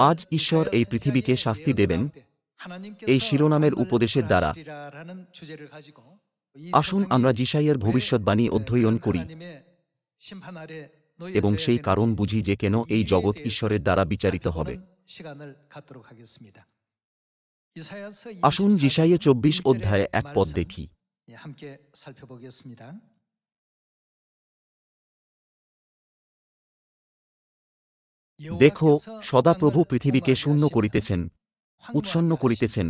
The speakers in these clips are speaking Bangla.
আজ ঈশ্বর এই পৃথিবীকে শাস্তি দেবেন এই শিরোনামের উপদেশের দ্বারা আসুন আমরা যিশাইয়ের ভবিষ্যদ্বাণী অধ্যয়ন করি এবং সেই কারণ বুঝি যে কেন এই জগৎ ঈশ্বরের দ্বারা বিচারিত হবে। আসুন যিশাইয়া ২৪ অধ্যায়ে এক পদ দেখি। দেখো, সদাপ্রভু পৃথিবীকে শূন্য করিতেছেন, উৎসন্ন করিতেছেন,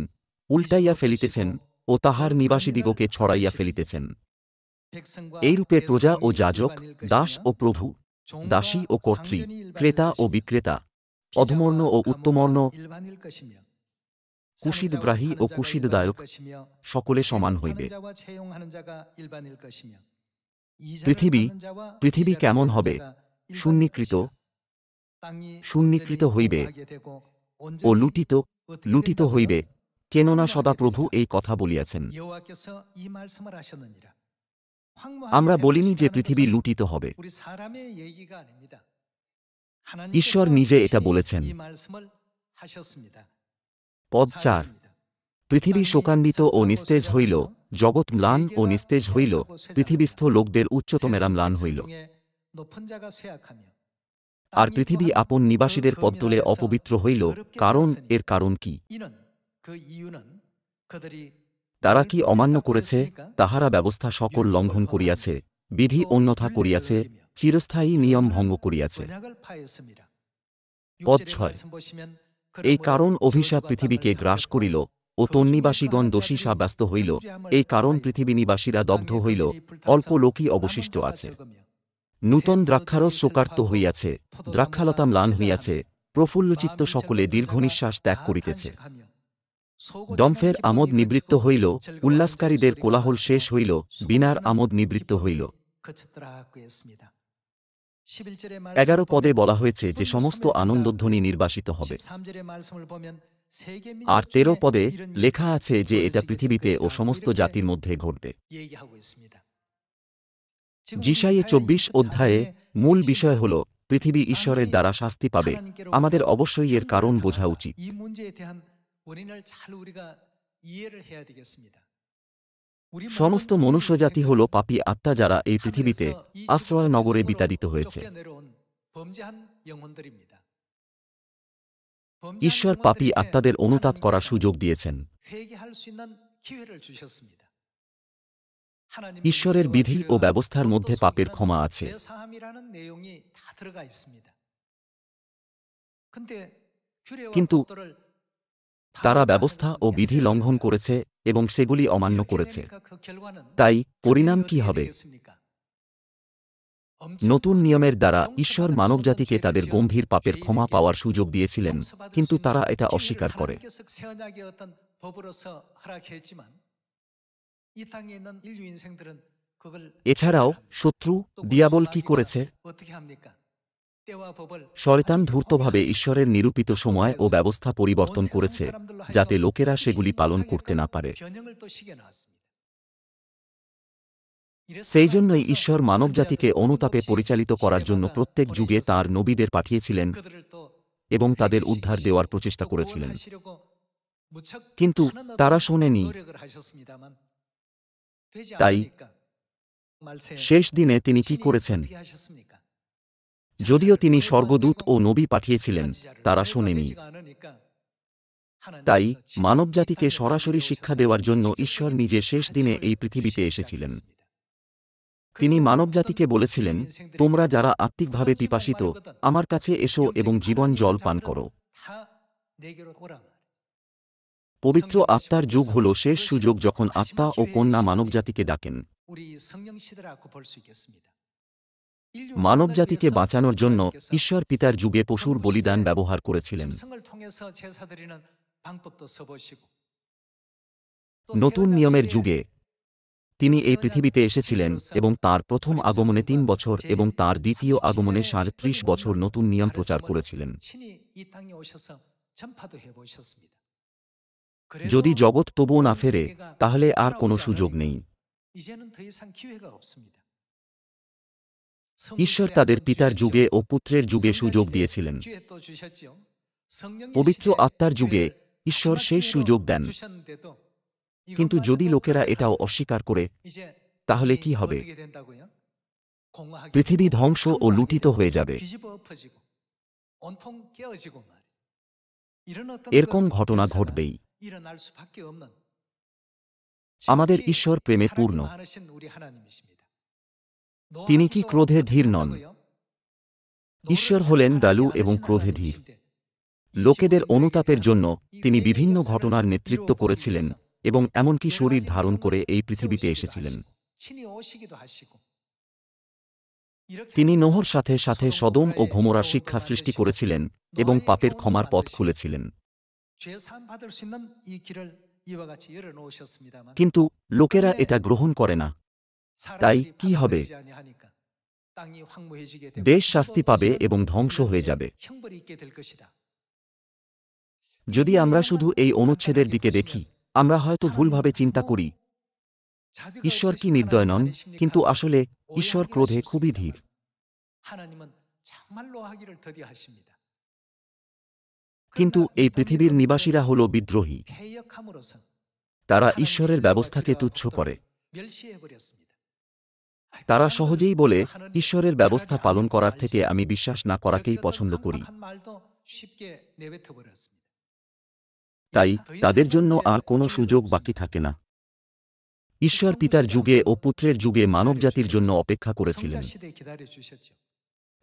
উল্টাইয়া ফেলিতেছেন ও তাহার নিবাসীদিগকে ছড়াইয়া ফেলিতেছেন। এইরূপে প্রজা ও যাজক, দাস ও প্রভু, দাসী ও কর্ত্রী, ক্রেতা ও বিক্রেতা, অধমর্ণ ও উত্তমর্ণ, কুশীদগ্রাহী ও কুশীদদায়ক সকলে সমান হইবে। পৃথিবী কেমন হবে? শূন্যীকৃত হইবে ও লুটিত হইবে, কেননা সদাপ্রভু এই কথা বলিয়াছেন। আমরা বলিনি যে পৃথিবী লুটিত হবে। ঈশ্বর নিজে এটা বলেছেন। পদ ৪। পৃথিবী শোকান্বিত ও নিস্তেজ হইল, জগৎ ম্লান ও নিস্তেজ হইল, পৃথিবীস্থ লোকদের উচ্চতমেরা ম্লান হইল। আর পৃথিবী আপন নিবাসীদের পদতলে অপবিত্র হইল, এর কারণ কি? তারা কি অমান্য করেছে? তাহারা ব্যবস্থা সকল লঙ্ঘন করিয়াছে, বিধি অন্যথা করিয়াছে, চিরস্থায়ী নিয়ম ভঙ্গ করিয়াছে। পদ ৬। এই কারণ অভিশাপ পৃথিবীকে গ্রাস করিল ও তন্নিবাসীগণ দোষী সাব্যস্ত হইল। এই কারণ পৃথিবীনিবাসীরা দগ্ধ হইল, অল্প লোকই অবশিষ্ট আছে। নূতন দ্রাক্ষারস শোকার্ত হইয়াছে, দ্রাক্ষালতা ম্লান হইয়াছে, প্রফুল্লচিত্ত সকলে দীর্ঘনিশ্বাস ত্যাগ করিতেছে। ডম্ফের আমোদ নিবৃত্ত হইল, উল্লাসকারীদের কোলাহল শেষ হইল, বীণার আমোদ নিবৃত্ত হইল। ১১ পদে বলা হয়েছে যে সমস্ত আনন্দধ্বনি নির্বাসিত হবে। আর ১৩ পদে লেখা আছে যে এটা পৃথিবীতে ও সমস্ত জাতির মধ্যে ঘটবে। যিশাইয়া ২৪ অধ্যায়ে মূল বিষয় হল পৃথিবী ঈশ্বরের দ্বারা শাস্তি পাবে। আমাদের অবশ্যই এর কারণ বোঝা উচিত। সমস্ত মনুষ্যজাতি হল পাপী আত্মা, যারা এই পৃথিবীতে আশ্রয় নগরে বিতাড়িত হয়েছে। ঈশ্বর পাপী আত্মাদের অনুতাপ করার সুযোগ দিয়েছেন। ঈশ্বরের বিধি ও ব্যবস্থার মধ্যে পাপের ক্ষমা আছে। কিন্তু তারা ব্যবস্থা ও বিধি লঙ্ঘন করেছে এবং সেগুলি অমান্য করেছে। তাই পরিণাম কি হবে? নতুন নিয়মের দ্বারা ঈশ্বর মানবজাতিকে তাদের গম্ভীর পাপের ক্ষমা পাওয়ার সুযোগ দিয়েছিলেন, কিন্তু তারা এটা অস্বীকার করে। এছাড়াও শত্রু দিয়াবল কি করেছে? শয়তান ধূর্তভাবে ঈশ্বরের নিরূপিত সময় ও ব্যবস্থা পরিবর্তন করেছে, যাতে লোকেরা সেগুলি পালন করতে না পারে। সেই জন্যই ঈশ্বর মানবজাতিকে অনুতাপে পরিচালিত করার জন্য প্রত্যেক যুগে তাঁর নবীদের পাঠিয়েছিলেন এবং তাদের উদ্ধার দেওয়ার প্রচেষ্টা করেছিলেন। কিন্তু তারা শোনেনি। তাই শেষ দিনে তিনি কি করেছেন? যদিও তিনি স্বর্গদূত ও নবী পাঠিয়েছিলেন, তারা শোনেনি। তাই মানবজাতিকে সরাসরি শিক্ষা দেওয়ার জন্য ঈশ্বর নিজে শেষ দিনে এই পৃথিবীতে এসেছিলেন। তিনি মানবজাতিকে বলেছিলেন, তোমরা যারা আত্মিকভাবে পিপাসিত, আমার কাছে এসো এবং জীবন জল পান করো। পবিত্র আত্মার যুগ হল শেষ সুযোগ, যখন আত্মা ও কন্যা মানবজাতিকে ডাকেন। মানবজাতিকে বাঁচানোর জন্য ঈশ্বর পিতার যুগে পশুর বলিদান ব্যবহার করেছিলেন। নতুন নিয়মের যুগে তিনি এই পৃথিবীতে এসেছিলেন এবং তাঁর প্রথম আগমনে ৩ বছর এবং তাঁর দ্বিতীয় আগমনে ৩৭ বছর নতুন নিয়ম প্রচার করেছিলেন। যদি জগৎ তবুও না ফেরে, তাহলে আর কোনো সুযোগ নেই। ঈশ্বর তাদের পিতার যুগে ও পুত্রের যুগে সুযোগ দিয়েছিলেন। পবিত্র আত্মার যুগে ঈশ্বর সেই সুযোগ দেন, কিন্তু যদি লোকেরা এটাও অস্বীকার করে তাহলে কি হবে? পৃথিবী ধ্বংস ও লুঠিত হয়ে যাবে। এরকম ঘটনা ঘটবেই। আমাদের ঈশ্বর প্রেমে পূর্ণ। তিনি কি ক্রোধে ধীর নন? ঈশ্বর হলেন দয়ালু এবং ক্রোধে ধীর। লোকেদের অনুতাপের জন্য তিনি বিভিন্ন ঘটনার নেতৃত্ব করেছিলেন এবং এমনকি শরীর ধারণ করে এই পৃথিবীতে এসেছিলেন। তিনি নোহর সাথে সাথে সদম ও গমোরা শিক্ষা সৃষ্টি করেছিলেন এবং পাপের ক্ষমার পথ খুলেছিলেন। কিন্তু লোকেরা এটা গ্রহণ করে না। তাই কি হবে? দেশ শাস্তি পাবে এবং ধ্বংস হয়ে যাবে। যদি আমরা শুধু এই অনুচ্ছেদের দিকে দেখি, আমরা হয়তো ভুলভাবে চিন্তা করি ঈশ্বর কি নির্দয় নন, কিন্তু আসলে ঈশ্বর ক্রোধে খুবই ধীর। কিন্তু এই পৃথিবীর নিবাসীরা হল বিদ্রোহী। তারা ঈশ্বরের ব্যবস্থাকে তুচ্ছ করে। তারা সহজেই বলে, ঈশ্বরের ব্যবস্থা পালন করার থেকে আমি বিশ্বাস না করাকেই পছন্দ করি। তাই তাদের জন্য আর কোনো সুযোগ বাকি থাকে না। ঈশ্বর পিতার যুগে ও পুত্রের যুগে মানবজাতির জন্য অপেক্ষা করেছিলেন।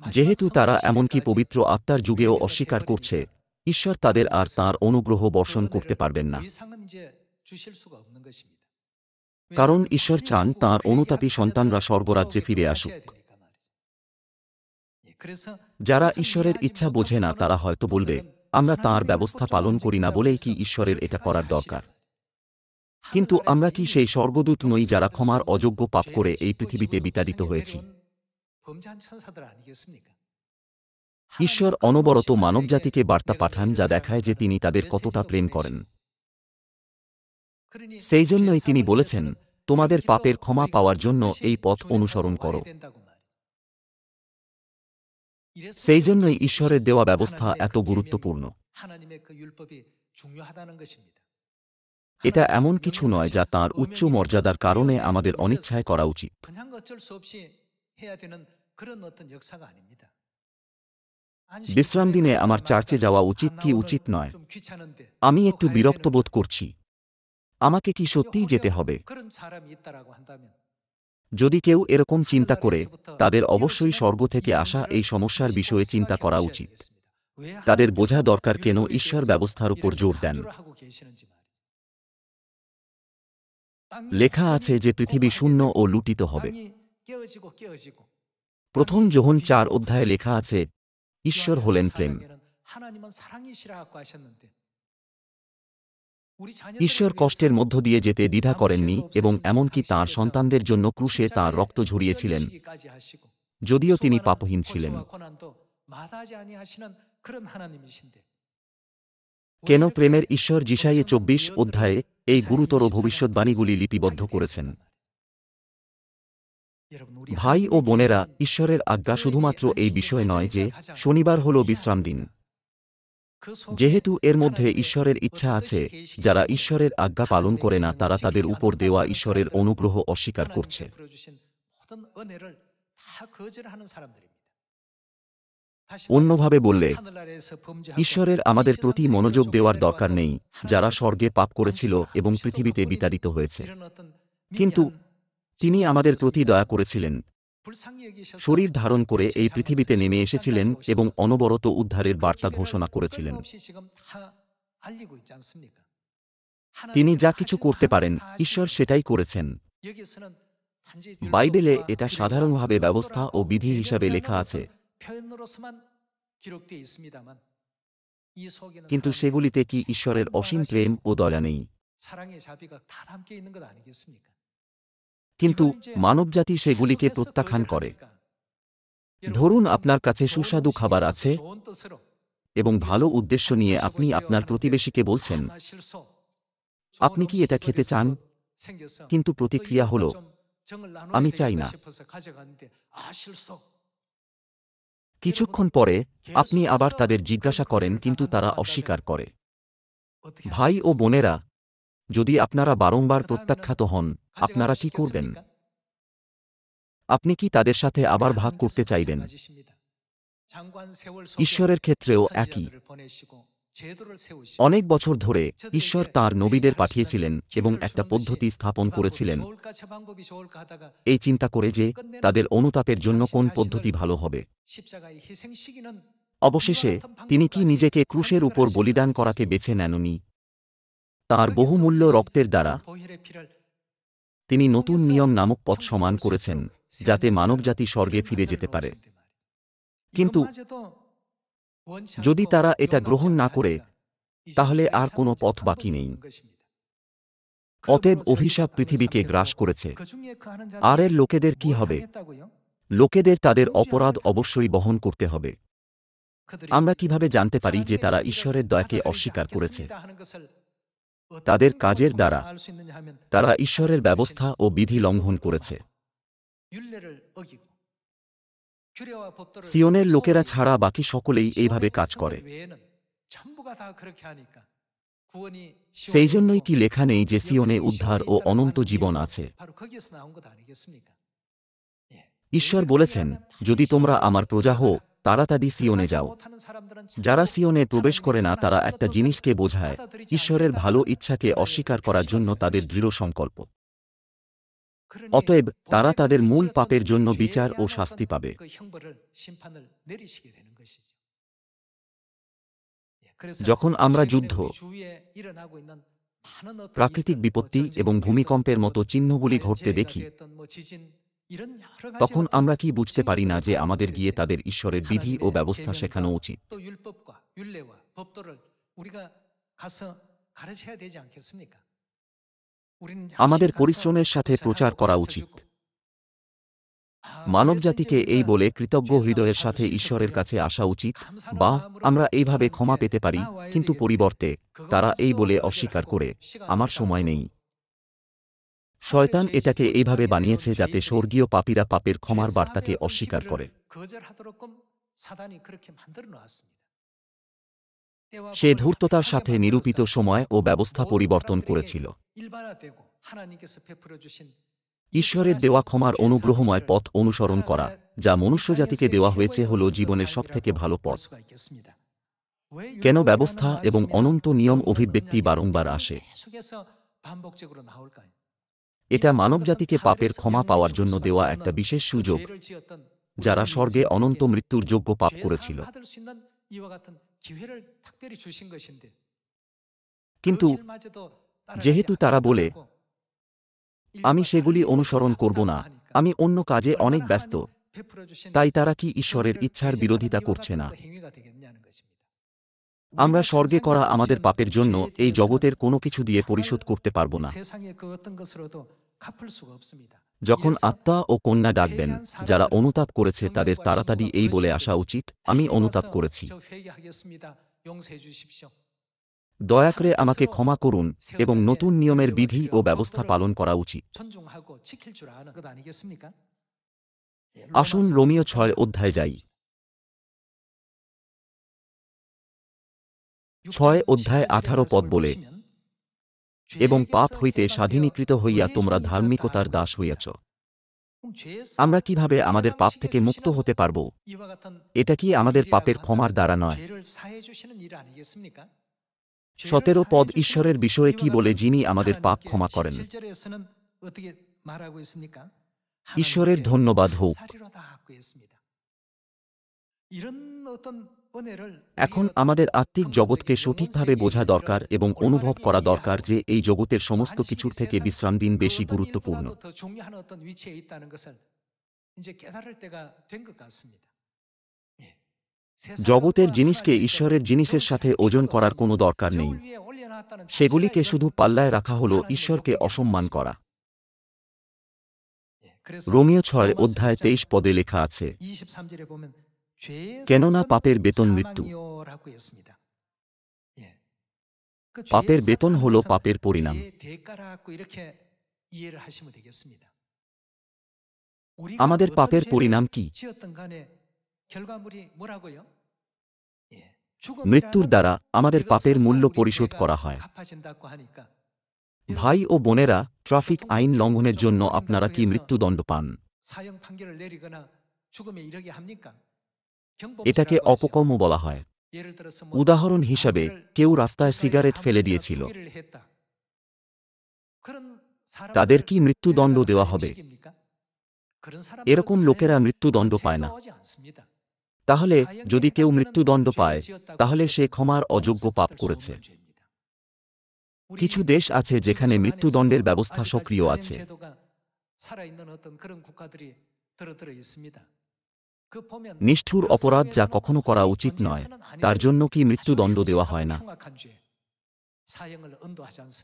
যেহেতু তারা এমনকি পবিত্র আত্মার যুগেও অস্বীকার করছে, ঈশ্বর তাদের আর তাঁর অনুগ্রহ বর্ষণ করতে পারবেন না। কারণ ঈশ্বর চান তাঁর অনুতাপী সন্তানরা স্বর্গরাজ্যে ফিরে আসুক। যারা ঈশ্বরের ইচ্ছা বোঝে না তারা হয়তো বলবে, আমরা তাঁর ব্যবস্থা পালন করি না বলেই কি ঈশ্বরের এটা করার দরকার? কিন্তু আমরা কি সেই স্বর্গদূত নই যারা ক্ষমার অযোগ্য পাপ করে এই পৃথিবীতে বিতাড়িত হয়েছি? ঈশ্বর অনবরত মানবজাতিকে বার্তা পাঠান যা দেখায় যে তিনি তাদের কতটা প্রেম করেন। সেই জন্যই তিনি বলেছেন, তোমাদের পাপের ক্ষমা পাওয়ার জন্য এই পথ অনুসরণ করো। সেই জন্যই ঈশ্বরের দেওয়া ব্যবস্থা এত গুরুত্বপূর্ণ। এটা এমন কিছু নয় যা তাঁর উচ্চ মর্যাদার কারণে আমাদের অনিচ্ছায় করা উচিত। বিশ্রাম দিনে আমার চার্চে যাওয়া উচিত কি উচিত নয়? আমি একটু বিরক্ত বোধ করছি। আমাকে কি সত্যিই যেতে হবে? যদি কেউ এরকম চিন্তা করে, তাদের অবশ্যই স্বর্গ থেকে আসা এই সমস্যার বিষয়ে চিন্তা করা উচিত। তাদের বোঝা দরকার কেন ঈশ্বর ব্যবস্থার উপর জোর দেন। লেখা আছে যে পৃথিবী শূন্য ও লুঠিত হবে। প্রথম যোহন 4 অধ্যায়ে লেখা আছে, ঈশ্বর হলেন প্রেম। ঈশ্বর কষ্টের মধ্য দিয়ে যেতে দ্বিধা করেননি এবং এমনকি তাঁর সন্তানদের জন্য ক্রুশে তাঁর রক্ত ঝরিয়েছিলেন, যদিও তিনি পাপহীন ছিলেন। কেন প্রেমের ঈশ্বর যিশাইয়া 24 অধ্যায়ে এই গুরুতর ভবিষ্যদ্বাণীগুলি লিপিবদ্ধ করেছেন? ভাই ও বোনেরা, ঈশ্বরের আজ্ঞা শুধুমাত্র এই বিষয় নয় যে শনিবার হল বিশ্রাম দিন। যেহেতু এর মধ্যে ঈশ্বরের ইচ্ছা আছে, যারা ঈশ্বরের আজ্ঞা পালন করে না তারা তাদের উপর দেওয়া ঈশ্বরের অনুগ্রহ অস্বীকার করছে। অন্যভাবে বললে, ঈশ্বরের আমাদের প্রতি মনোযোগ দেওয়ার দরকার নেই, যারা স্বর্গে পাপ করেছিল এবং পৃথিবীতে বিতাড়িত হয়েছে। কিন্তু তিনি আমাদের প্রতি দয়া করেছিলেন, শরীর ধারণ করে এই পৃথিবীতে নেমে এসেছিলেন এবং অনবরত উদ্ধারের বার্তা ঘোষণা করেছিলেন। তিনি যা কিছু করতে পারেন, ঈশ্বর সেটাই করেছেন। বাইবেলে এটা সাধারণভাবে ব্যবস্থা ও বিধি হিসাবে লেখা আছে, কিন্তু সেগুলিতে কি ঈশ্বরের অসীম প্রেম ও দয়া নেই? কিন্তু মানবজাতি সেগুলিকে প্রত্যাখ্যান করে। ধরুন আপনার কাছে সুস্বাদু খাবার আছে এবং ভালো উদ্দেশ্য নিয়ে আপনি আপনার প্রতিবেশীকে বলছেন, আপনি কি এটা খেতে চান? কিন্তু প্রতিক্রিয়া হল, আমি চাই না। কিছুক্ষণ পরে আপনি আবার তাদের জিজ্ঞাসা করেন কিন্তু তারা অস্বীকার করে। ভাই ও বোনেরা, যদি আপনারা বারংবার প্রত্যাখ্যাত হন, আপনারা কি করবেন? আপনি কি তাদের সাথে আবার ভাগ করতে চাইবেন? ঈশ্বরের ক্ষেত্রেও একই। অনেক বছর ধরে ঈশ্বর তাঁর নবীদের পাঠিয়েছিলেন এবং একটা পদ্ধতি স্থাপন করেছিলেন এই চিন্তা করে যে তাদের অনুতাপের জন্য কোন পদ্ধতি ভালো হবে। অবশেষে তিনি কি নিজেকে ক্রুশের উপর বলিদান করাকে বেছে নেননি? তাঁর বহুমূল্য রক্তের দ্বারা তিনি নতুন নিয়ম নামক পথ সমান করেছেন, যাতে মানবজাতি স্বর্গে ফিরে যেতে পারে। কিন্তু যদি তারা এটা গ্রহণ না করে, তাহলে আর কোনো পথ বাকি নেই। অতএব অভিশাপ পৃথিবীকে গ্রাস করেছে। আর এর লোকেদের কি হবে? লোকেদের তাদের অপরাধ অবশ্যই বহন করতে হবে। আমরা কিভাবে জানতে পারি যে তারা ঈশ্বরের দয়াকে অস্বীকার করেছে? তাদের কাজের দ্বারা। তারা ঈশ্বরের ব্যবস্থা ও বিধি লঙ্ঘন করেছে। সিয়নের লোকেরা ছাড়া বাকি সকলেই এইভাবে কাজ করে। সেই জন্যই কি লেখা নেই যে সিয়নে উদ্ধার ও অনন্ত জীবন আছে? ঈশ্বর বলেছেন, যদি তোমরা আমার প্রজা হও, তাড়াতাড়ি সিয়নে যাও। যারা সিয়নে প্রবেশ করে না তারা একটা জিনিসকে বোঝায়, ঈশ্বরের ভালো ইচ্ছাকে অস্বীকার করার জন্য তাদের দৃঢ় সংকল্প। অতএব তারা তাদের মূল পাপের জন্য বিচার ও শাস্তি পাবে। যখন আমরা যুদ্ধ, প্রাকৃতিক বিপত্তি এবং ভূমিকম্পের মতো চিহ্নগুলি ঘটতে দেখি, তখন আমরা কি বুঝতে পারি না যে আমাদের গিয়ে তাদের ঈশ্বরের বিধি ও ব্যবস্থা শেখানো উচিত? আমাদের পরিশ্রমের সাথে প্রচার করা উচিত। মানবজাতিকে এই বলে কৃতজ্ঞ হৃদয়ের সাথে ঈশ্বরের কাছে আসা উচিত, বা আমরা এইভাবে ক্ষমা পেতে পারি, কিন্তু পরিবর্তে তারা এই বলে অস্বীকার করে, আমার সময় নেই। শয়তান এটাকে এইভাবে বানিয়েছে যাতে স্বর্গীয় পাপীরা পাপের ক্ষমার বার্তাকে অস্বীকার করে। সে ধূর্ততার সাথে নিরূপিত সময় ও ব্যবস্থা পরিবর্তন করেছিল। ঈশ্বরের দেওয়া ক্ষমার অনুগ্রহময় পথ অনুসরণ করা, যা মনুষ্যজাতিকে দেওয়া হয়েছে, হল জীবনের সবথেকে ভালো পথ। কেন ব্যবস্থা এবং অনন্ত নিয়ম অভিব্যক্তি বারংবার আসে? এটা মানবজাতিকে পাপের ক্ষমা পাওয়ার জন্য দেওয়া একটা বিশেষ সুযোগ, যারা স্বর্গে অনন্ত মৃত্যুর যোগ্য পাপ করেছিল। কিন্তু যেহেতু তারা বলে, আমি সেগুলি অনুসরণ করব না, আমি অন্য কাজে অনেক ব্যস্ত, তাই তারা কি ঈশ্বরের ইচ্ছার বিরোধিতা করছে না? আমরা স্বর্গে করা আমাদের পাপের জন্য এই জগতের কোনো কিছু দিয়ে পরিশোধ করতে পারব না। যখন আত্মা ও কন্যা ডাকবেন, যারা অনুতাপ করেছে তাদের তাড়াতাড়ি এই বলে আসা উচিত, আমি অনুতাপ করেছি, দয়া করে আমাকে ক্ষমা করুন, এবং নতুন নিয়মের বিধি ও ব্যবস্থা পালন করা উচিত। আসুন রোমীয় 6 অধ্যায়ে যাই। 6 অধ্যায় 18 পদ বলে, এবং পাপ হইতে স্বাধীনীকৃত হইয়া তোমরা ধার্মিকতার দাস হইয়াছ। আমরা কিভাবে আমাদের পাপ থেকে মুক্ত হতে পারব? এটা কি আমাদের পাপের ক্ষমার দ্বারা নয়? 17 পদ ঈশ্বরের বিষয়ে কি বলে, যিনি আমাদের পাপ ক্ষমা করেন। ঈশ্বরের ধন্যবাদ হোক। এখন আমাদের আত্মিক জগৎকে সঠিকভাবে বোঝা দরকার এবং অনুভব করা দরকার যে এই জগতের সমস্ত কিছুর থেকে বিশ্রাম দিন বেশি গুরুত্বপূর্ণ। জগতের জিনিসকে ঈশ্বরের জিনিসের সাথে ওজন করার কোনো দরকার নেই। সেগুলিকে শুধু পাল্লায় রাখা হল ঈশ্বরকে অসম্মান করা। রোমীয় 6 অধ্যায় 23 পদে লেখা আছে, কেননা পাপের বেতন মৃত্যু। পাপের বেতন হল পাপের পরিণাম। আমাদের পাপের পরিণাম কি? মৃত্যুর দ্বারা আমাদের পাপের মূল্য পরিশোধ করা হয়। ভাই ও বোনেরা, ট্রাফিক আইন লঙ্ঘনের জন্য আপনারা কি মৃত্যুদণ্ড পান? এটাকে অপকর্ম বলা হয়। উদাহরণ হিসাবে, কেউ রাস্তায় সিগারেট ফেলে দিয়েছিল, তাদের কি মৃত্যুদণ্ড দেওয়া হবে? এরকম লোকেরা মৃত্যুদণ্ড পায় না। তাহলে যদি কেউ মৃত্যুদণ্ড পায়, তাহলে সে ক্ষমার অযোগ্য পাপ করেছে। কিছু দেশ আছে যেখানে মৃত্যুদণ্ডের ব্যবস্থা সক্রিয় আছে। নিষ্ঠুর অপরাধ যা কখনো করা উচিত নয়, তার জন্য কি মৃত্যুদণ্ড দেওয়া হয় না?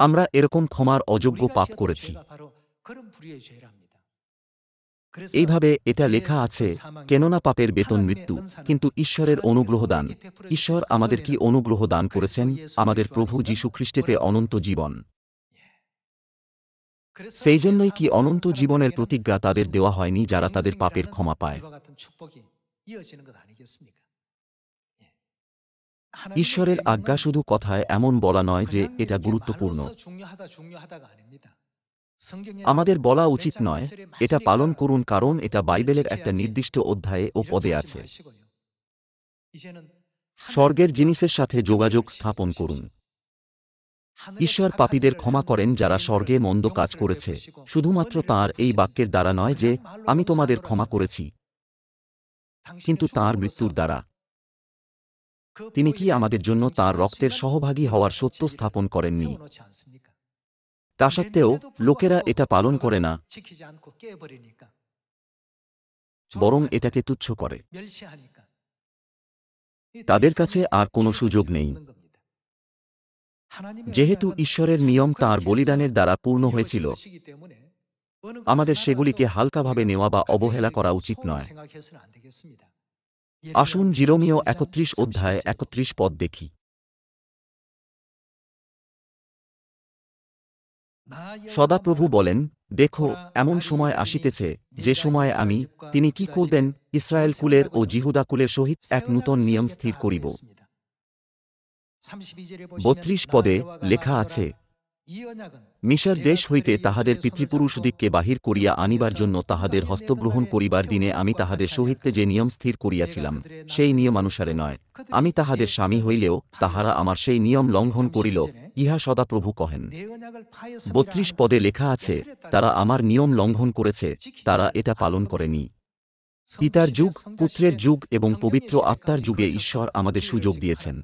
আমরা এরকম ক্ষমার অযোগ্য পাপ করেছি। এইভাবে এটা লেখা আছে, কেননা পাপের বেতন মৃত্যু, কিন্তু ঈশ্বরের অনুগ্রহ দান। ঈশ্বর আমাদের কি অনুগ্রহ দান করেছেন? আমাদের প্রভু যীশু খ্রিস্টেতে অনন্ত জীবন। সেই জন্যই কি অনন্ত জীবনের প্রতিজ্ঞা তাদের দেওয়া হয়নি যারা তাদের পাপের ক্ষমা পায়? ঈশ্বরের আজ্ঞা শুধু কথায় এমন বলা নয় যে এটা গুরুত্বপূর্ণ। আমাদের বলা উচিত নয়, এটা পালন করুন, কারণ এটা বাইবেলের একটা নির্দিষ্ট অধ্যায়ে ও পদে আছে। স্বর্গের জিনিসের সাথে যোগাযোগ স্থাপন করুন। ঈশ্বর পাপীদের ক্ষমা করেন যারা স্বর্গে মন্দ কাজ করেছে, শুধুমাত্র তাঁর এই বাক্যের দ্বারা নয় যে আমি তোমাদের ক্ষমা করেছি, কিন্তু তাঁর মৃত্যুর দ্বারা। তিনি কি আমাদের জন্য তাঁর রক্তের সহভাগী হওয়ার সত্য স্থাপন করেননি? তা সত্ত্বেও লোকেরা এটা পালন করে না, বরং এটাকে তুচ্ছ করে। তাদের কাছে আর কোনো সুযোগ নেই। যেহেতু ঈশ্বরের নিয়ম তাঁর বলিদানের দ্বারা পূর্ণ হয়েছিল, আমাদের সেগুলিকে হালকাভাবে নেওয়া বা অবহেলা করা উচিত নয়। আসুন জিরোমীয় ৩১ অধ্যায় ৩১ পদ দেখি। সদাপ্রভু বলেন, দেখো, এমন সময় আসিতেছে, যে সময়ে আমি, তিনি কি করবেন, ইসরায়েল কুলের ও জিহুদা কুলের সহিত এক নূতন নিয়ম স্থির করিব। ৩২ পদে লেখা আছে, মিশর দেশ হইতে তাহাদের পিতৃপুরুষদিগকে বাহির করিয়া আনিবার জন্য তাহাদের হস্তগ্রহণ করিবার দিনে আমি তাহাদের সহিত যে নিয়ম স্থির করিয়াছিলাম, সেই নিয়মানুসারে নয়, আমি তাহাদের স্বামী হইলেও তাহারা আমার সেই নিয়ম লঙ্ঘন করিল, ইহা সদাপ্রভু কহেন। ৩২ পদে লেখা আছে, তারা আমার নিয়ম লঙ্ঘন করেছে, তারা এটা পালন করেনি। পিতার যুগ, পুত্রের যুগ এবং পবিত্র আত্মার যুগে ঈশ্বর আমাদের সুযোগ দিয়েছেন।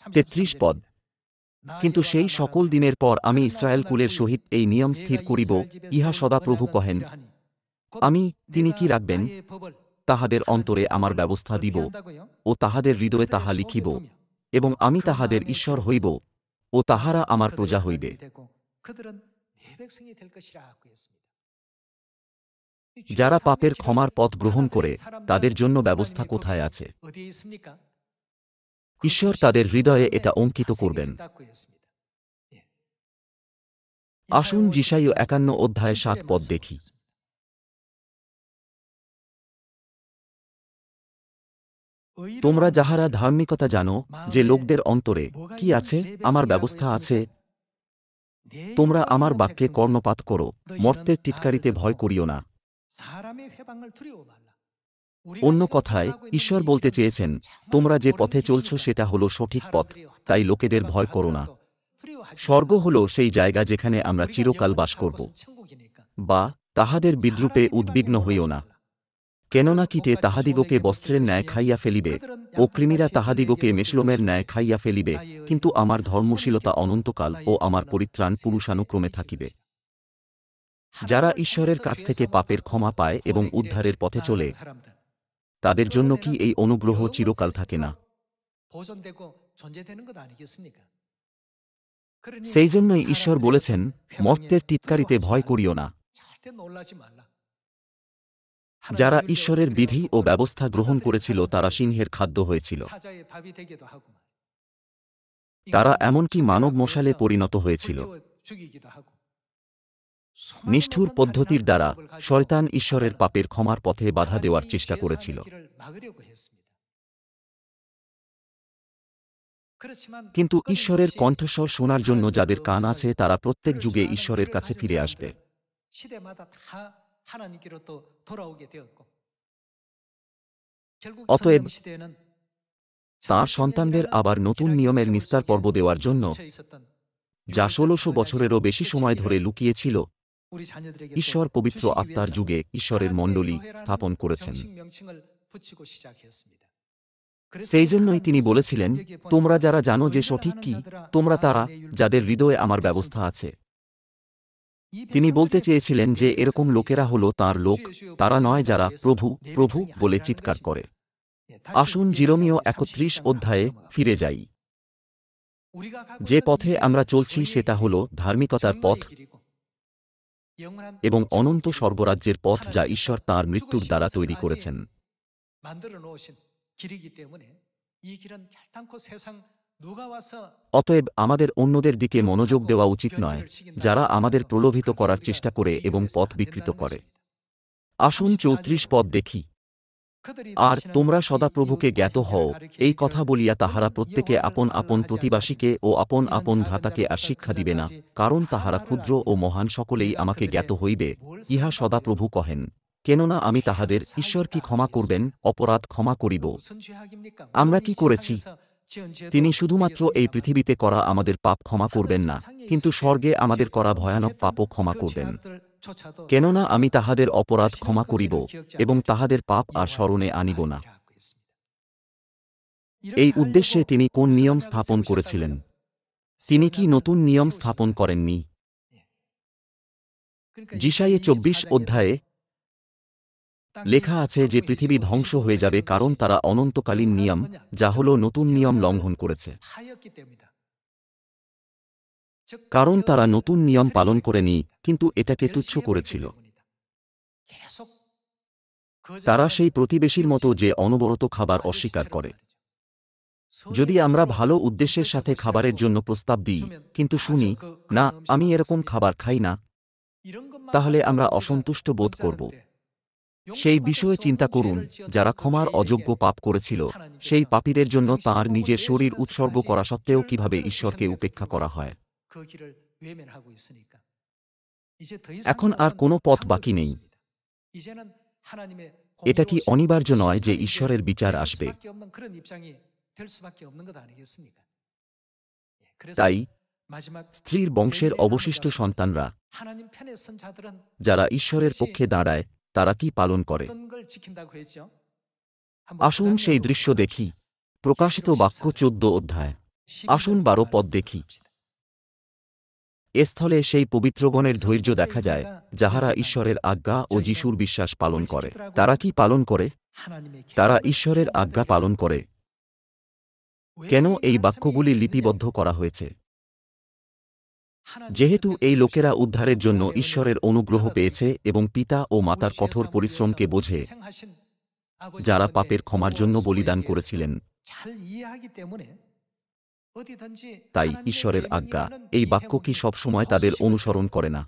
৩৩ পদ, কিন্তু সেই সকল দিনের পর আমি ইসরায়েল কুলের সহিত এই নিয়ম স্থির করিব, ইহা সদাপ্রভু কহেন। আমি, তিনি কি রাখবেন, তাহাদের অন্তরে আমার ব্যবস্থা দিব ও তাহাদের হৃদয়ে তাহা লিখিব, এবং আমি তাহাদের ঈশ্বর হইব ও তাহারা আমার প্রজা হইবে। যারা পাপের ক্ষমার পথ গ্রহণ করে, তাদের জন্য ব্যবস্থা কোথায় আছে? ঈশ্বর তাদের হৃদয়ে এটা অঙ্কিত করবেন। আসুন যিশাইয় ৫১ অধ্যায় ৭ পদ দেখি। তোমরা যাহারা ধার্মিকতা জানো, যে লোকদের অন্তরে কি আছে, আমার ব্যবস্থা আছে, তোমরা আমার বাক্যে কর্ণপাত করো, মর্তের টিটকারিতে ভয় করিও না। অন্য কথায় ঈশ্বর বলতে চেয়েছেন, তোমরা যে পথে চলছ সেটা হলো সঠিক পথ, তাই লোকেদের ভয় করো না। স্বর্গ হল সেই জায়গা যেখানে আমরা চিরকাল বাস করব। বা তাহাদের বিদ্রূপে উদ্বিগ্ন হইও না, কেননা কীটে তাহাদিগকে বস্ত্রের ন্যায় খাইয়া ফেলিবে ও কৃমিরা তাহাদিগকে মেশলোমের ন্যায় খাইয়া ফেলিবে, কিন্তু আমার ধর্মশীলতা অনন্তকাল ও আমার পরিত্রাণ পুরুষানুক্রমে থাকিবে। যারা ঈশ্বরের কাছ থেকে পাপের ক্ষমা পায় এবং উদ্ধারের পথে চলে, তাদের জন্য কি এই অনুগ্রহ চিরকাল থাকে না? সেই জন্যই ঈশ্বর বলেছেন, মর্তের টিটকারিতে ভয় করিও না। যারা ঈশ্বরের বিধি ও ব্যবস্থা গ্রহণ করেছিল তারা সিংহের খাদ্য হয়েছিল। তারা এমনকি মানব মশালে পরিণত হয়েছিল। নিষ্ঠুর পদ্ধতির দ্বারা শয়তান ঈশ্বরের পাপের ক্ষমার পথে বাধা দেওয়ার চেষ্টা করেছিল। কিন্তু ঈশ্বরের কণ্ঠস্বর শোনার জন্য যাদের কান আছে তারা প্রত্যেক যুগে ঈশ্বরের কাছে ফিরে আসবে। অতএব তাঁর সন্তানদের আবার নতুন নিয়মের নিস্তার পর্ব দেওয়ার জন্য, যা ১৬০০ বছরেরও বেশি সময় ধরে লুকিয়ে ছিল, ঈশ্বর পবিত্র আত্মার যুগে ঈশ্বরের মণ্ডলী স্থাপন করেছেন। সেই জন্যই তিনি বলেছিলেন, তোমরা যারা জানো যে সঠিক কি, তোমরা তারা, যাদের হৃদয়ে আমার ব্যবস্থা আছে। তিনি বলতে চেয়েছিলেন যে এরকম লোকেরা হল তাঁর লোক, তারা নয় যারা প্রভু প্রভু বলে চিৎকার করে। আসুন জিরোমীয় ৩১ অধ্যায়ে ফিরে যাই। যে পথে আমরা চলছি সেটা হল ধার্মিকতার পথ এবং অনন্ত স্বর্গরাজ্যের পথ, যা ঈশ্বর তাঁর মৃত্যুর দ্বারা তৈরি করেছেন। অতএব আমাদের অন্যদের দিকে মনোযোগ দেওয়া উচিত নয়, যারা আমাদের প্রলোভিত করার চেষ্টা করে এবং পথ বিকৃত করে। আসুন ৩৪ পদ দেখি। আর তোমরা সদাপ্রভুকে জ্ঞাত হও, এই কথা বলিয়া তাহারা প্রত্যেকে আপন আপন প্রতিবাসীকে ও আপন আপন ভ্রাতাকে আর শিক্ষা দিবে না, কারণ তাহারা ক্ষুদ্র ও মহান সকলেই আমাকে জ্ঞাত হইবে, ইহা সদাপ্রভু কহেন। কেননা আমি তাহাদের ঈশ্বর কি ক্ষমা করবেন, অপরাধ ক্ষমা করিব। আমরা কি করেছি? তিনি শুধুমাত্র এই পৃথিবীতে করা আমাদের পাপ ক্ষমা করবেন না, কিন্তু স্বর্গে আমাদের করা ভয়ানক পাপও ক্ষমা করবেন। কেননা আমি তাহাদের অপরাধ ক্ষমা করিব এবং তাহাদের পাপ আর স্মরণে আনিব না। এই উদ্দেশ্যে তিনি কোন নিয়ম স্থাপন করেছিলেন? তিনি কি নতুন নিয়ম স্থাপন করেননি? যিশাইয়া ২৪ অধ্যায়ে লেখা আছে যে পৃথিবী ধ্বংস হয়ে যাবে, কারণ তারা অনন্তকালীন নিয়ম, যা হল নতুন নিয়ম, লঙ্ঘন করেছে। কারণ তারা নতুন নিয়ম পালন করেনি, কিন্তু এটাকে তুচ্ছ করেছিল। তারা সেই প্রতিবেশীর মতো যে অনবরত খাবার অস্বীকার করে। যদি আমরা ভালো উদ্দেশ্যের সাথে খাবারের জন্য প্রস্তাব দিই, কিন্তু শুনি, না আমি এরকম খাবার খাই না, তাহলে আমরা অসন্তুষ্ট বোধ করব। সেই বিষয়ে চিন্তা করুন, যারা ক্ষমার অযোগ্য পাপ করেছিল, সেই পাপীদের জন্য তাঁর নিজের শরীর উৎসর্গ করা সত্ত্বেও কিভাবে ঈশ্বরকে উপেক্ষা করা হয়। এখন আর কোনো পথ বাকি নেই। এটা কি অনিবার্য নয় যে ঈশ্বরের বিচার আসবে? তাই স্ত্রীর বংশের অবশিষ্ট সন্তানরা, যারা ঈশ্বরের পক্ষে দাঁড়ায়, তারা কি পালন করে? আসুন সেই দৃশ্য দেখি। প্রকাশিত বাক্য ১৪ অধ্যায়। আসুন ১২ পদ দেখি। এস্থলে সেই পবিত্রগণের ধৈর্য দেখা যায়, যাহারা ঈশ্বরের আজ্ঞা ও যিশুর বিশ্বাস পালন করে। তারা কি পালন করে? তারা ঈশ্বরের আজ্ঞা পালন করে। কেন এই বাক্যগুলি লিপিবদ্ধ করা হয়েছে? যেহেতু এই লোকেরা উদ্ধারের জন্য ঈশ্বরের অনুগ্রহ পেয়েছে এবং পিতা ও মাতার কঠোর পরিশ্রমকে বোঝে, যারা পাপের ক্ষমার জন্য বলিদান করেছিলেন, তাই ঈশ্বরের আজ্ঞা, এই বাক্য কি সবসময় তাদের অনুসরণ করে না?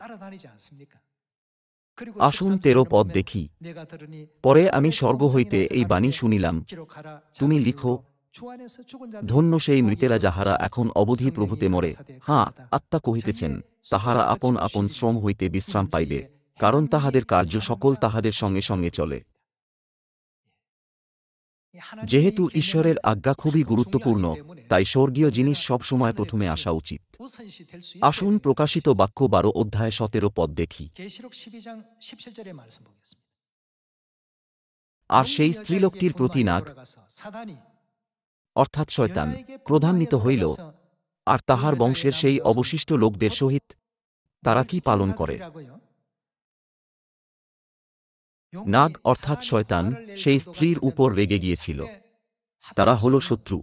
আসুন ১৩ পদ দেখি। পরে আমি স্বর্গ হইতে এই বাণী শুনিলাম, তুমি লিখো, ধন্য সেই মৃতেরা যাহারা এখন অবধি প্রভুতে মরে। হাঁ, আত্মা কহিতেছেন, তাহারা আপন আপন শ্রম হইতে বিশ্রাম পাইবে, কারণ তাহাদের কার্য সকল তাহাদের সঙ্গে সঙ্গে চলে। যেহেতু ঈশ্বরের আজ্ঞা খুবই গুরুত্বপূর্ণ, তাই স্বর্গীয় জিনিস সবসময় প্রথমে আসা উচিত। আসুন প্রকাশিত বাক্য ১২ অধ্যায় ১৭ পদ দেখি। আর সেই স্ত্রীলোকটির প্রতি নাগ, অর্থাৎ শয়তান, ক্রোধান্বিত হইল, আর তাহার বংশের সেই অবশিষ্ট লোকদের সহিত। তারা কি পালন করে? নাগ অর্থাৎ শয়তান সেই স্ত্রীর উপর রেগে গিয়েছিল। তারা হল শত্রু।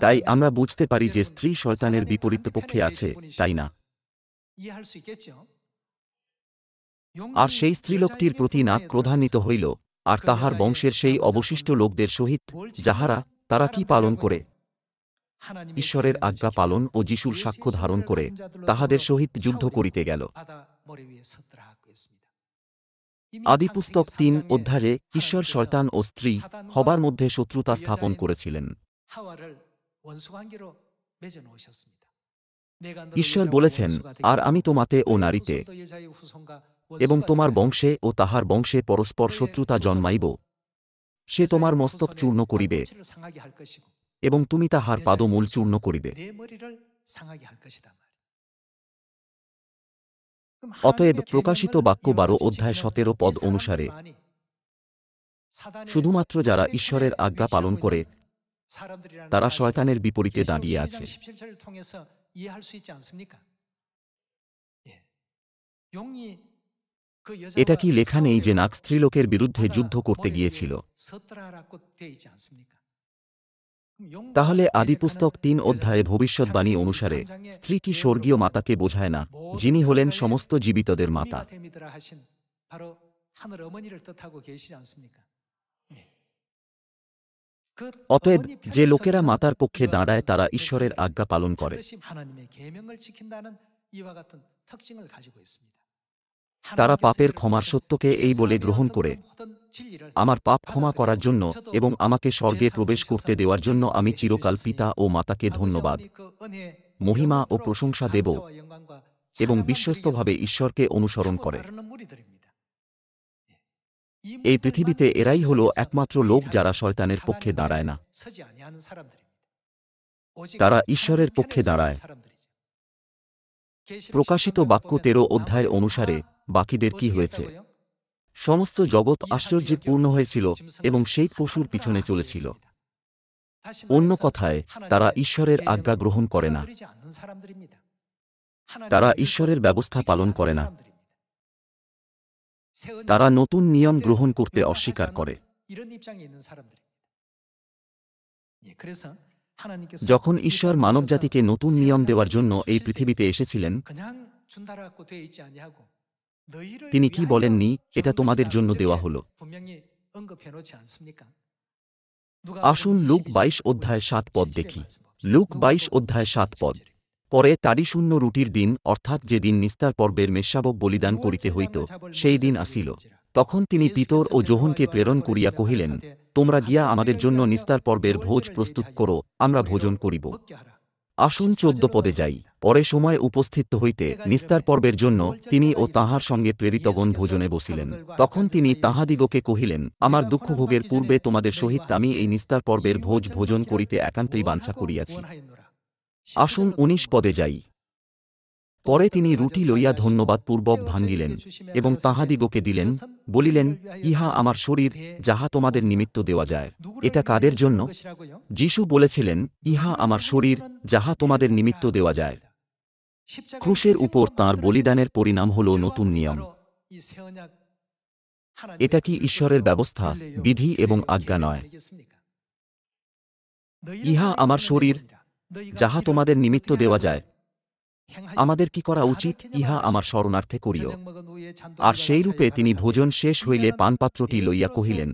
তাই আমরা বুঝতে পারি যে স্ত্রী শয়তানের বিপরীত পক্ষে আছে, তাই না? আর সেই স্ত্রীলোকটির প্রতি নাগ ক্রোধান্বিত হইল, আর তাহার বংশের সেই অবশিষ্ট লোকদের সহিত, যাহারা, তারা কি পালন করে? ঈশ্বরের আজ্ঞা পালন ও যিশুর সাক্ষ্য ধারণ করে তাহাদের সহিত যুদ্ধ করিতে গেল। আদিপুস্তক ৩ অধ্যায়ে ঈশ্বর শয়তান ও স্ত্রী হবার মধ্যে শত্রুতা স্থাপন করেছিলেন। ঈশ্বর বলেছেন, আর আমি তোমাতে ও নারীতে এবং তোমার বংশে ও তাহার বংশে পরস্পর শত্রুতা জন্মাইব। সে তোমার মস্তক চূর্ণ করিবে এবং তুমি তাহার পাদমূল চূর্ণ করিবে। অতএব প্রকাশিত বাক্য ১২ অধ্যায় ১৭ পদ অনুসারে শুধুমাত্র যারা ঈশ্বরের আজ্ঞা পালন করে তারা শয়তানের বিপরীতে দাঁড়িয়ে আছে। এটা কি লেখা নেই যে নাগ স্ত্রীলোকের বিরুদ্ধে যুদ্ধ করতে গিয়েছিল? তাহলে আদিপুস্তক ৩ অধ্যায়ে ভবিষ্যদ্বাণী অনুসারে স্ত্রী কি স্বর্গীয় মাতাকে বোঝায় না, যিনি হলেন সমস্ত জীবিতদের মাতা? অতএব যে লোকেরা মাতার পক্ষে দাঁড়ায় তারা ঈশ্বরের আজ্ঞা পালন করে। তারা পাপের ক্ষমার সত্যকে এই বলে গ্রহণ করে, আমার পাপ ক্ষমা করার জন্য এবং আমাকে স্বর্গে প্রবেশ করতে দেওয়ার জন্য আমি চিরকাল পিতা ও মাতাকে ধন্যবাদ, মহিমা ও প্রশংসা দেব এবং বিশ্বস্তভাবে ঈশ্বরকে অনুসরণ করে। এই পৃথিবীতে এরাই হল একমাত্র লোক যারা শয়তানের পক্ষে দাঁড়ায় না, তারা ঈশ্বরের পক্ষে দাঁড়ায়। প্রকাশিত বাক্য ১৩ অধ্যায় অনুসারে বাকিদের কি হয়েছে? সমস্ত জগৎ আশ্চর্যে পূর্ণ হয়েছিল এবং সেই পশুর পিছনে চলেছিল। অন্য কথায়, তারা ঈশ্বরের আজ্ঞা গ্রহণ করে না, তারা ঈশ্বরের ব্যবস্থা পালন করে না, তারা নতুন নিয়ম গ্রহণ করতে অস্বীকার করে। যখন ঈশ্বর মানবজাতিকে নতুন নিয়ম দেওয়ার জন্য এই পৃথিবীতে এসেছিলেন, তিনি কি বলেননি, এটা তোমাদের জন্য দেওয়া হল? আসুন লুক ২২ অধ্যায় ৭ পদ দেখি। লুক ২২ অধ্যায় ৭ পদ। পরে তারি শূন্য রুটির দিন, অর্থাৎ যেদিন নিস্তার পর্বের মেষশাবক বলিদান করিতে হইত, সেই দিন আসিল। তখন তিনি পিতর ও যোহনকে প্রেরণ করিয়া কহিলেন, তোমরা গিয়া আমাদের জন্য নিস্তার পর্বের ভোজ প্রস্তুত করো, আমরা ভোজন করিব। আসুন ১৪ পদে যাই। পরে সময় উপস্থিত হইতে নিস্তার পর্বের জন্য তিনি ও তাঁহার সঙ্গে প্রেরিতগণ ভোজনে বসিলেন। তখন তিনি তাহাদিগকে কহিলেন, আমার দুঃখভোগের পূর্বে তোমাদের সহিত আমি এই নিস্তার পর্বের ভোজ ভোজন করিতে একান্তই বাঞ্ছা করিয়াছি। আসুন ১৯ পদে যাই। পরে তিনি রুটি লইয়া ধন্যবাদপূর্বক ভাঙ্গিলেন এবং তাহাদিগকে দিলেন, বলিলেন, ইহা আমার শরীর, যাহা তোমাদের নিমিত্ত দেওয়া যায়। এটা কাদের জন্য? যিশু বলেছিলেন, ইহা আমার শরীর, যাহা তোমাদের নিমিত্ত দেওয়া যায়। ক্রুশের উপর তাঁর বলিদানের পরিণাম হল নতুন নিয়ম। এটা কি ঈশ্বরের ব্যবস্থা, বিধি এবং আজ্ঞা নয়? ইহা আমার শরীর, যাহা তোমাদের নিমিত্ত দেওয়া যায়। আমাদের কি করা উচিত? ইহা আমার শরণার্থে করিও। আর সেইরূপে তিনি ভোজন শেষ হইলে পানপাত্রটি লইয়া কহিলেন,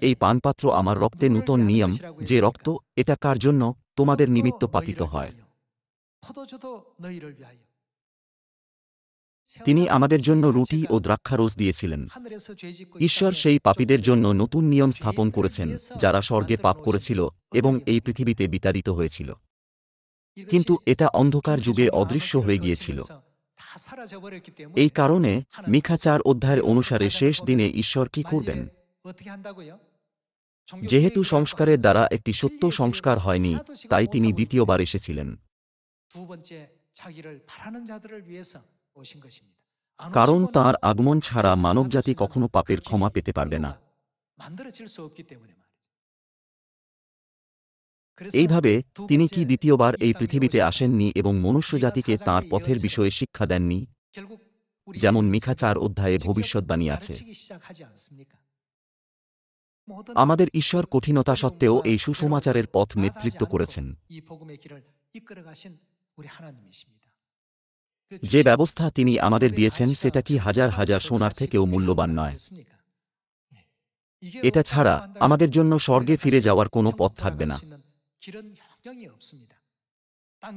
এই পানপাত্র আমার রক্তে নূতন নিয়ম, যে রক্ত, এটা কার জন্য? তোমাদের নিমিত্ত পাতিত হয়। তিনি আমাদের জন্য রুটি ও দ্রাক্ষারস দিয়েছিলেন। ঈশ্বর সেই পাপীদের জন্য নতুন নিয়ম স্থাপন করেছেন, যারা স্বর্গে পাপ করেছিল এবং এই পৃথিবীতে বিতাড়িত হয়েছিল। কিন্তু এটা অন্ধকার যুগে অদৃশ্য হয়ে গিয়েছিল। এই কারণে মিখা ৪ অধ্যায়ের অনুসারে শেষ দিনে ঈশ্বর কি করবেন? যেহেতু সংস্কারের দ্বারা একটি সত্য সংস্কার হয়নি, তাই তিনি দ্বিতীয়বার এসেছিলেন। কারণ তাঁর আগমন ছাড়া মানবজাতি কখনো পাপের ক্ষমা পেতে পারবে না। এইভাবে তিনি কি দ্বিতীয়বার এই পৃথিবীতে আসেননি এবং মনুষ্যজাতিকে তাঁর পথের বিষয়ে শিক্ষা দেননি? যেমন মিখা ৪ অধ্যায়ে ভবিষ্যদ্বাণী আছে। আমাদের ঈশ্বর কঠিনতা সত্ত্বেও এই সুসমাচারের পথ নেতৃত্ব করেছেন। যে ব্যবস্থা তিনি আমাদের দিয়েছেন সেটা কি হাজার হাজার সোনার থেকেও মূল্যবান নয়? এটা ছাড়া আমাদের জন্য স্বর্গে ফিরে যাওয়ার কোনো পথ থাকবে না।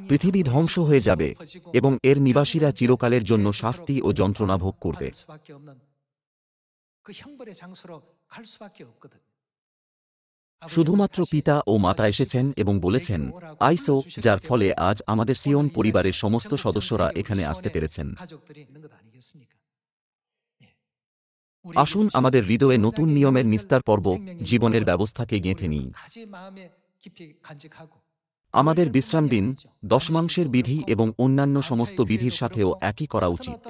পৃথিবী ধ্বংস হয়ে যাবে এবং এর নিবাসীরা চিরকালের জন্য শাস্তি ও যন্ত্রণা ভোগ করবে। শুধুমাত্র পিতা ও মাতা এসেছেন এবং বলেছেন, আইসো, যার ফলে আজ আমাদের সিয়ন পরিবারের সমস্ত সদস্যরা এখানে আসতে পেরেছেন। আসুন আমাদের হৃদয়ে নতুন নিয়মের নিস্তার পর্ব, জীবনের ব্যবস্থাকে গেঁথে নিই। আমাদের বিশ্রাম দিন, দশমাংশের বিধি এবং অন্যান্য সমস্ত বিধির সাথেও একই করা উচিত।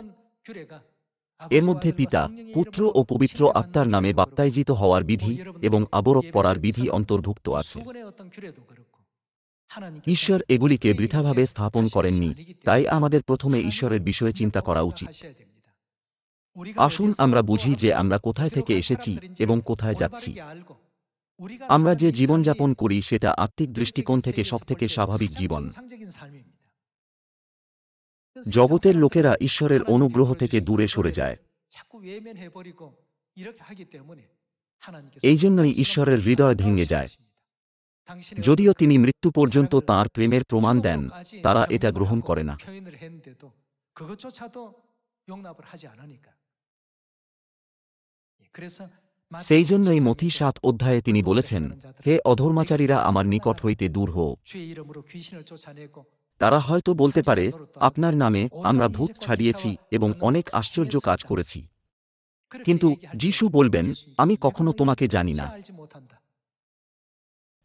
এর মধ্যে পিতা, পুত্র ও পবিত্র আত্মার নামে বাপ্তাইজিত হওয়ার বিধি এবং আবরক পরার বিধি অন্তর্ভুক্ত আছে। ঈশ্বর এগুলিকে বৃথাভাবে স্থাপন করেননি, তাই আমাদের প্রথমে ঈশ্বরের বিষয়ে চিন্তা করা উচিত। আসুন আমরা বুঝি যে আমরা কোথায় থেকে এসেছি এবং কোথায় যাচ্ছি। আমরা যে জীবনযাপন করি সেটা আত্মিক দৃষ্টিকোণ থেকে সবথেকে স্বাভাবিক জীবন। জগতের লোকেরা ঈশ্বরের অনুগ্রহ থেকে দূরে সরে যায়। এই জন্যই ঈশ্বরের হৃদয় ভেঙে যায়। যদিও তিনি মৃত্যু পর্যন্ত তাঁর প্রেমের প্রমাণ দেন, তারা এটা গ্রহণ করে না। সেই জন্যই মথি ৭ অধ্যায়ে তিনি বলেছেন, হে অধর্মাচারীরা, আমার নিকট হইতে দূর হও। তারা হয়তো বলতে পারে, আপনার নামে আমরা ভূত ছাড়িয়েছি এবং অনেক আশ্চর্য কাজ করেছি। কিন্তু যিশু বলবেন, আমি কখনো তোমাকে জানি না।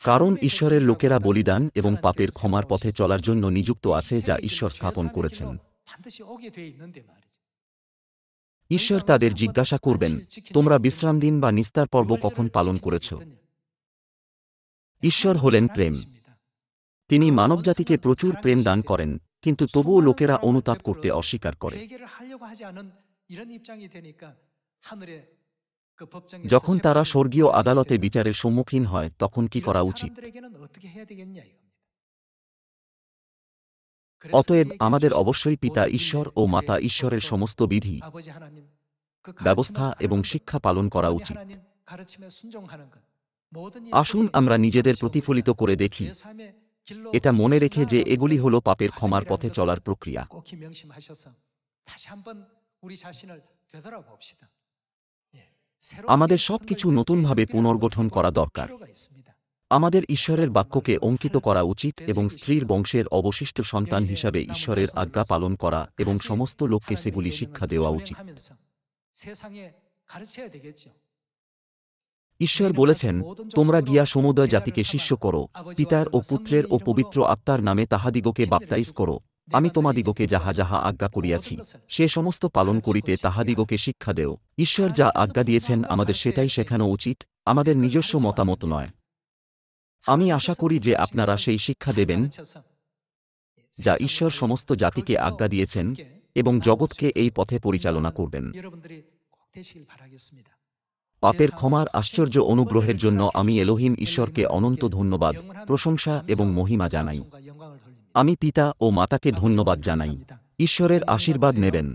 কারণ ঈশ্বরের লোকেরা বলিদান এবং পাপের ক্ষমার পথে চলার জন্য নিযুক্ত আছে, যা ঈশ্বর স্থাপন করেছেন। ঈশ্বর তাদের জিজ্ঞাসা করবেন, তোমরা বিশ্রাম দিন বা নিস্তার পর্ব কখন পালন করেছ? ঈশ্বর হলেন প্রেম। তিনি মানবজাতিকে প্রচুর প্রেম দান করেন, কিন্তু তবুও লোকেরা অনুতাপ করতে অস্বীকার করে। যখন তারা স্বর্গীয় আদালতে বিচারের সম্মুখীন হয়, তখন কি করা উচিত? অতএব আমাদের অবশ্যই পিতা ঈশ্বর ও মাতা ঈশ্বরের সমস্ত বিধি, ব্যবস্থা এবং শিক্ষা পালন করা উচিত। আসুন আমরা নিজেদের প্রতিফলিত করে দেখি, এটা মনে রেখে যে এগুলি হল পাপের ক্ষমার পথে চলার প্রক্রিয়া। আমাদের সবকিছু নতুনভাবে পুনর্গঠন করা দরকার। আমাদের ঈশ্বরের বাক্যকে অঙ্কিত করা উচিত এবং স্ত্রীর বংশের অবশিষ্ট সন্তান হিসাবে ঈশ্বরের আজ্ঞা পালন করা এবং সমস্ত লোককে সেগুলি শিক্ষা দেওয়া উচিত। ঈশ্বর বলেছেন, তোমরা গিয়া সমুদয় জাতিকে শিষ্য করো, পিতার ও পুত্রের ও পবিত্র আত্মার নামে তাহাদিগকে বাপ্তাইজ করো। আমি তোমাদিগকে যাহা যাহা আজ্ঞা করিয়াছি, সে সমস্ত পালন করিতে তাহাদিগকে শিক্ষা দেও। ঈশ্বর যা আজ্ঞা দিয়েছেন আমাদের সেটাই শেখানো উচিত, আমাদের নিজস্ব মতামত নয়। আমি আশা করি যে আপনারা সেই শিক্ষা দেবেন যা ঈশ্বর সমস্ত জাতিকে আজ্ঞা দিয়েছেন এবং জগৎকে এই পথে পরিচালনা করবেন। পাপের ক্ষমার আশ্চর্য অনুগ্রহের জন্য আমি এলোহিম ঈশ্বরকে অনন্ত ধন্যবাদ, প্রশংসা এবং মহিমা জানাই। আমি পিতা ও মাতাকে ধন্যবাদ জানাই। ঈশ্বরের আশীর্বাদ নেবেন।